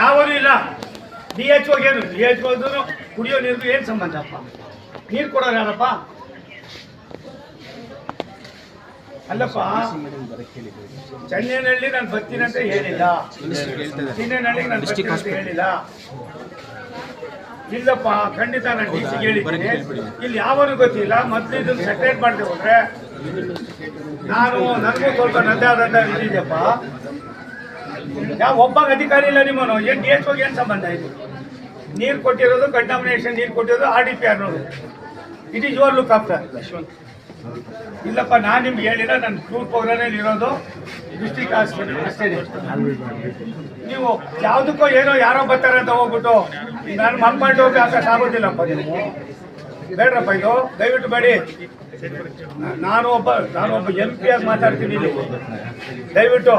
ಯಾವನು ಇಲ್ಲ. DHO ಏನು DHO ಕುಡಿಯೋ ನೀರಿಗೂ ಏನು ಸಂಬಂಧಪ್ಪ? ನೀರು ಕೊಡೋರು ಯಾರಪ್ಪ? ಅಲ್ಲಪ್ಪ, ಚೆನ್ನೈನಲ್ಲಿ ನಾನು ಬರ್ತೀನಿ ಅಂತ ಹೇಳಿಲ್ಲ, ಚೆನ್ನೈನಳ್ಳಿಗೆ ನಾನು ಬರ್ತೀನಿ ಅಂತ ಹೇಳಿಲ್ಲ. ಇಲ್ಲಪ್ಪ, ಖಂಡಿತ ನಾನು DC ಹೇಳಿದ್ದೀನಿ. ಇಲ್ಲಿ ಯಾವನು ಗೊತ್ತಿಲ್ಲ. ಮೊದಲು ಇದನ್ನು ಸೆಟ್ರೇಟ್ ಮಾಡದೆ ಹೋದ್ರೆ ನನಗೂ ಸ್ವಲ್ಪ ನದ್ದಾದಂತ ಇದಿದೆಯಪ್ಪ. ಯಾವ ಒಬ್ಬ ಅಧಿಕಾರಿ ಇಲ್ಲ ನಿಮ್ಮನು. ಏನು DHO ಏನು ಸಂಬಂಧ ಇದು? ನೀರು ಕೊಟ್ಟಿರೋದು, ಕಂಟಾಮಿನೇಷನ್ ನೀರು ಕೊಟ್ಟಿರೋದು RDPR ನೋಡು. It is your look after. ಇಲ್ಲಪ್ಪ, ನಾನು ನಿಮ್ಗೆ ಹೇಳಿಲ್ಲ. ನನ್ನ ಟೂರ್ ಪ್ರೋಗ್ರಾಮಲ್ಲಿ ಇರೋದು ಡಿಸ್ಟ್ರಿಕ್ಟ್ ಹಾಸ್ಪಿಟಲ್ ಅಷ್ಟೇ. ನೀವು ಯಾವುದಕ್ಕೋ ಏನೋ ಯಾರೋ ಬರ್ತಾರೆ ಅಂತ ಹೋಗ್ಬಿಟ್ಟು ನಾನು ಮನ್ಕೊಂಡು ಹೋಗಿ ಆಗೋದಿಲ್ಲಪ್ಪ. ನೀವು ಬೇಡ್ರಪ್ಪ, ಇದು ದಯವಿಟ್ಟು ಬೇಡಿ. ನಾನು ಒಬ್ಬ MP ಆಗಿ ಮಾತಾಡ್ತೀನಿ ಇಲ್ಲಿ. ದಯವಿಟ್ಟು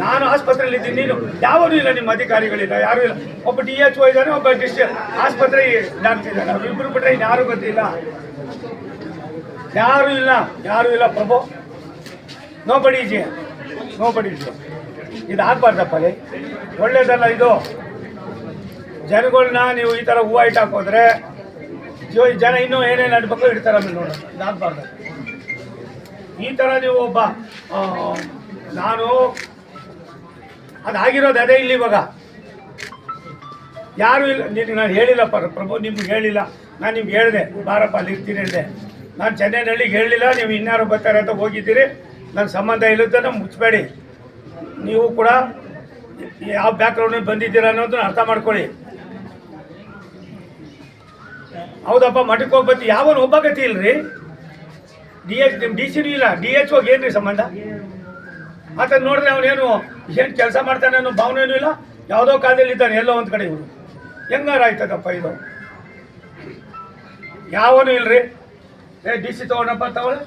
ನಾನು ಆಸ್ಪತ್ರೆಯಲ್ಲಿ ಇದ್ದೀನಿ. ನೀನು ಯಾವೂ ಇಲ್ಲ, ನಿಮ್ಮ ಅಧಿಕಾರಿಗಳಿಲ್ಲ, ಯಾರೂ ಇಲ್ಲ. ಒಬ್ಬ DHO ಇದ್ದಾನೆ, ಒಬ್ಬ ಆಸ್ಪತ್ರೆ ಡಾಕ್ಟರ್ ಇದ್ದಾನೆ. ಅವ್ರಿಬ್ಬರು ಬಿಟ್ಟರೆ ಯಾರೂ ಗೊತ್ತಿಲ್ಲ. ಯಾರೂ ಇಲ್ಲ ಪ್ರಭು. ನೋಬಡಿ ಇದೆ. ಇದು ಆಗ್ಬಾರ್ದಪ್ಪ. ಒಳ್ಳೇದಲ್ಲ ಇದು. ಜನಗಳನ್ನ ನೀವು ಈ ಥರ ಹೂವು ಇಟ್ಟು ಹಾಕೋದ್ರೆ ಜನ ಇನ್ನೂ ಏನೇನು ಅಡ್ಬೇಕು ಇಡ್ತಾರೆ. ಆಮೇಲೆ ನೋಡೋಣ, ಇದಾಗಬಾರ್ದು. ಈ ಥರ ನೀವು ಒಬ್ಬ ನಾನು ಅದಾಗಿರೋದು ಅದೇ ಇಲ್ಲಿ ಇವಾಗ. ಯಾರೂ ಇಲ್ಲ. ನಿನಗೆ ನಾನು ಹೇಳಿಲ್ಲಪ್ಪ ಪ್ರಭು, ನಿಮ್ಗೆ ಹೇಳಿಲ್ಲ. ನಾನು ನಿಮ್ಗೆ ಹೇಳಿದೆ, ಬಾರಪ್ಪ ಅಲ್ಲಿ ಇರ್ತೀನಿ ಅಂದೆ. ನಾನು ಚೆನ್ನೈನಳ್ಳಿಗೆ ಹೇಳಲಿಲ್ಲ. ನೀವು ಇನ್ಯಾರು ಬರ್ತಾರೆ ಅಂತ ಹೋಗಿದ್ದೀರಿ. ನನ್ನ ಸಂಬಂಧ ಇಲ್ಲದನ್ನ ಮುಚ್ಚಬೇಡಿ. ನೀವು ಕೂಡ ಯಾವ ಬ್ಯಾಕ್ಗ್ರೌಂಡಲ್ಲಿ ಬಂದಿದ್ದೀರಾ ಅನ್ನೋದನ್ನ ಅರ್ಥ ಮಾಡ್ಕೊಳ್ಳಿ. ಹೌದಪ್ಪ, ಮಠಕ್ಕೆ ಹೋಗಿ ಬರ್ತೀವಿ. ಯಾವನು ಒಬ್ಬ ಗತಿ ಇಲ್ರಿ. ನಿಮ್ಮ DC-ನೂ ಇಲ್ಲ. DHO ಏನ್ರಿ ಸಂಬಂಧ? ಆತ ನೋಡಿದ್ರೆ ಅವನೇನು ಏನು ಕೆಲಸ ಮಾಡ್ತಾನೆ ಅನ್ನೋ ಭಾವನೆಯೂ ಇಲ್ಲ. ಯಾವುದೋ ಕಾಲದಲ್ಲಿ ಇದ್ದಾನೆ ಎಲ್ಲೋ ಒಂದು ಕಡೆ. ಇವರು ಹೆಂಗಾರ ಆಯ್ತದಪ್ಪ ಇದು? ಯಾವನು ಇಲ್ರಿ. DC ತಗೊಂಡಪ್ಪ, ತಗೊಳ್ಳಿ.